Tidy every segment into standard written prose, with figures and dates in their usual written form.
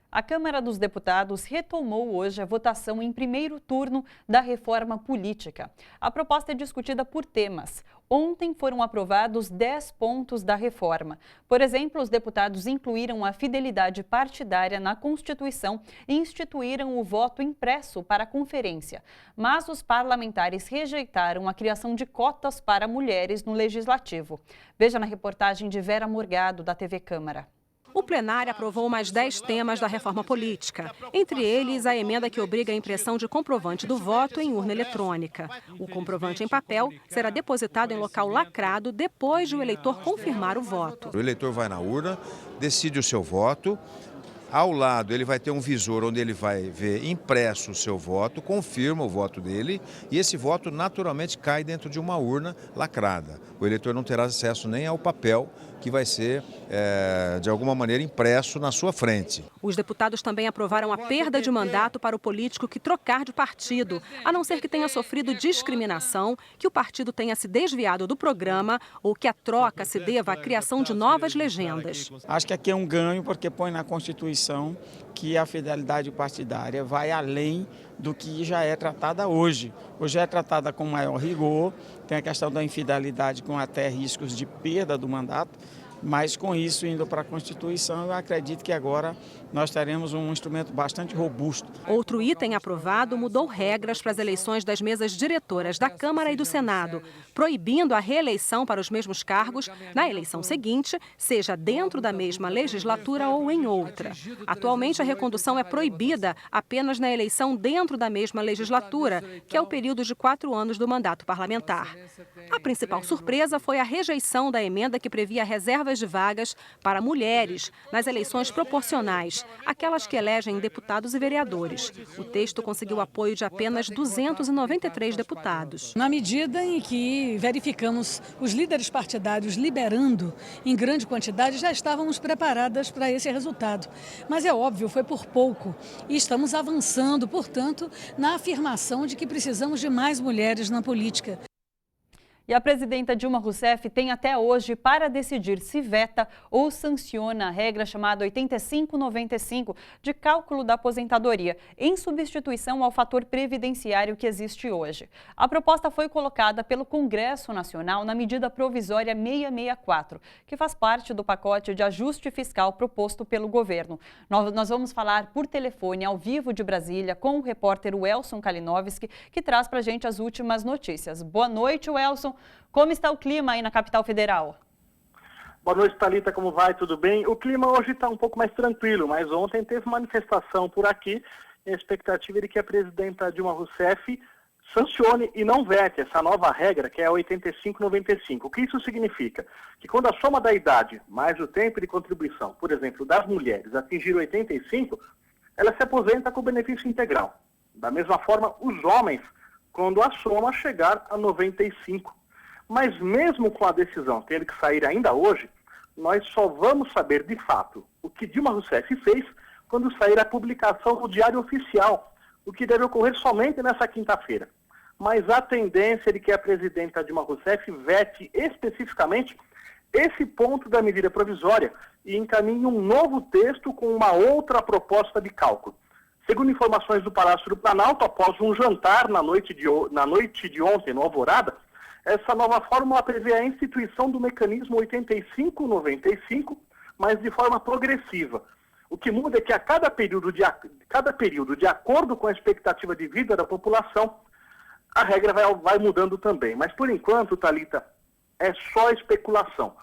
A Câmara dos Deputados retomou hoje a votação em primeiro turno da reforma política. A proposta é discutida por temas. Ontem foram aprovados 10 pontos da reforma. Por exemplo, os deputados incluíram a fidelidade partidária na Constituição e instituíram o voto impresso para a conferência. Mas os parlamentares rejeitaram a criação de cotas para mulheres no Legislativo. Veja na reportagem de Vera Morgado, da TV Câmara. O plenário aprovou mais 10 temas da reforma política, entre eles a emenda que obriga a impressão de comprovante do voto em urna eletrônica. O comprovante em papel será depositado em local lacrado depois de o eleitor confirmar o voto. O eleitor vai na urna, decide o seu voto. Ao lado ele vai ter um visor onde ele vai ver impresso o seu voto, confirma o voto dele e esse voto naturalmente cai dentro de uma urna lacrada. O eleitor não terá acesso nem ao papel que vai ser, de alguma maneira, impresso na sua frente. Os deputados também aprovaram a perda de mandato para o político que trocar de partido, a não ser que tenha sofrido discriminação, que o partido tenha se desviado do programa ou que a troca se deva à criação de novas legendas. Acho que aqui é um ganho porque põe na Constituição que a fidelidade partidária vai além do que já é tratada hoje. Hoje é tratada com maior rigor, tem a questão da infidelidade com até riscos de perda do mandato, mas com isso indo para a Constituição, eu acredito que agora nós teremos um instrumento bastante robusto. Outro item aprovado mudou regras para as eleições das mesas diretoras da Câmara e do Senado, proibindo a reeleição para os mesmos cargos na eleição seguinte, seja dentro da mesma legislatura ou em outra. Atualmente, a recondução é proibida apenas na eleição dentro da mesma legislatura, que é o período de 4 anos do mandato parlamentar. A principal surpresa foi a rejeição da emenda que previa reservas de vagas para mulheres nas eleições proporcionais, aquelas que elegem deputados e vereadores. O texto conseguiu apoio de apenas 293 deputados. Na medida em que verificamos os líderes partidários liberando em grande quantidade, já estávamos preparadas para esse resultado. Mas é óbvio, foi por pouco. E estamos avançando, portanto, na afirmação de que precisamos de mais mulheres na política. E a presidenta Dilma Rousseff tem até hoje para decidir se veta ou sanciona a regra chamada 85-95 de cálculo da aposentadoria, em substituição ao fator previdenciário que existe hoje. A proposta foi colocada pelo Congresso Nacional na medida provisória 664, que faz parte do pacote de ajuste fiscal proposto pelo governo. Nós vamos falar por telefone ao vivo de Brasília com o repórter Welson Kalinowski, que traz para a gente as últimas notícias. Boa noite, Welson. Como está o clima aí na capital federal? Boa noite, Thalita, como vai? Tudo bem? O clima hoje está um pouco mais tranquilo, mas ontem teve manifestação por aqui e a expectativa é de que a presidenta Dilma Rousseff sancione e não vete essa nova regra, que é a 85-95. O que isso significa? Que quando a soma da idade mais o tempo de contribuição, por exemplo, das mulheres atingir 85, ela se aposenta com benefício integral. Da mesma forma, os homens, quando a soma chegar a 95. Mas mesmo com a decisão tendo que sair ainda hoje, nós só vamos saber de fato o que Dilma Rousseff fez quando sair a publicação do Diário Oficial, o que deve ocorrer somente nessa quinta-feira. Mas a tendência é de que a presidenta Dilma Rousseff vete especificamente esse ponto da medida provisória e encaminhe um novo texto com uma outra proposta de cálculo. Segundo informações do Palácio do Planalto, após um jantar na noite de ontem, no Alvorada, essa nova fórmula prevê a instituição do mecanismo 85-95, mas de forma progressiva. O que muda é que a cada período, de acordo com a expectativa de vida da população, a regra vai mudando também. Mas, por enquanto, Thalita, é só especulação.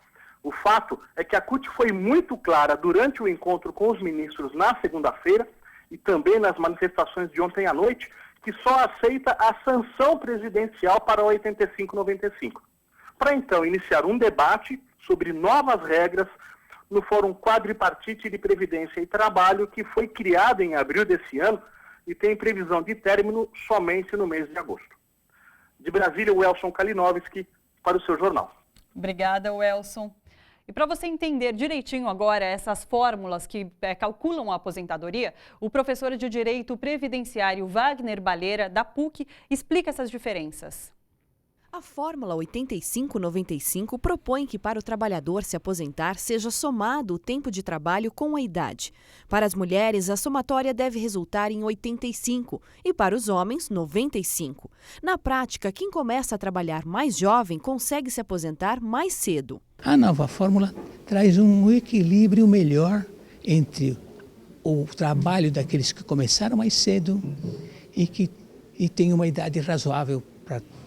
O fato é que a CUT foi muito clara durante o encontro com os ministros na segunda-feira e também nas manifestações de ontem à noite, que só aceita a sanção presidencial para o 85-95. Para então iniciar um debate sobre novas regras no Fórum Quadripartite de Previdência e Trabalho, que foi criado em abril desse ano e tem previsão de término somente no mês de agosto. De Brasília, Welson Kalinowski, para o seu jornal. Obrigada, Welson. E para você entender direitinho agora essas fórmulas que calculam a aposentadoria, o professor de Direito Previdenciário Wagner Baleira, da PUC, explica essas diferenças. A Fórmula 85-95 propõe que para o trabalhador se aposentar seja somado o tempo de trabalho com a idade. Para as mulheres, a somatória deve resultar em 85 e para os homens, 95. Na prática, quem começa a trabalhar mais jovem consegue se aposentar mais cedo. A nova fórmula traz um equilíbrio melhor entre o trabalho daqueles que começaram mais cedo e têm uma idade razoável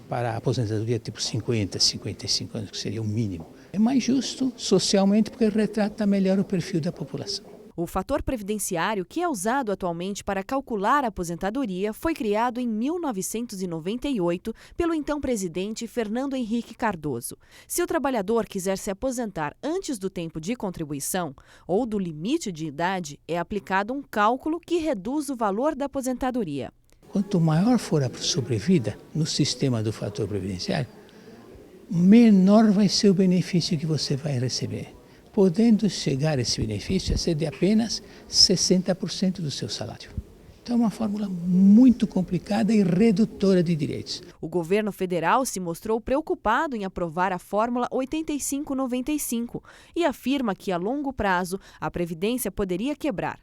para a aposentadoria, tipo 50, 55 anos, que seria o mínimo. É mais justo socialmente porque retrata melhor o perfil da população. O fator previdenciário, que é usado atualmente para calcular a aposentadoria, foi criado em 1998 pelo então presidente Fernando Henrique Cardoso. Se o trabalhador quiser se aposentar antes do tempo de contribuição ou do limite de idade, é aplicado um cálculo que reduz o valor da aposentadoria. Quanto maior for a sobrevida no sistema do fator previdenciário, menor vai ser o benefício que você vai receber. Podendo chegar esse benefício a ser de apenas 60% do seu salário. Então é uma fórmula muito complicada e redutora de direitos. O governo federal se mostrou preocupado em aprovar a Fórmula 85-95 e afirma que a longo prazo a Previdência poderia quebrar.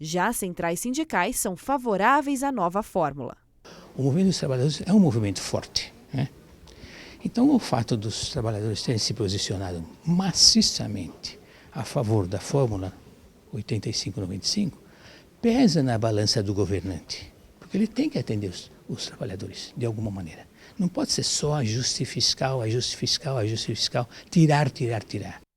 Já as centrais sindicais são favoráveis à nova fórmula. O movimento dos trabalhadores é um movimento forte, né? Então, o fato dos trabalhadores terem se posicionado maciçamente a favor da fórmula 85-95 pesa na balança do governante, porque ele tem que atender os trabalhadores de alguma maneira. Não pode ser só ajuste fiscal, tirar.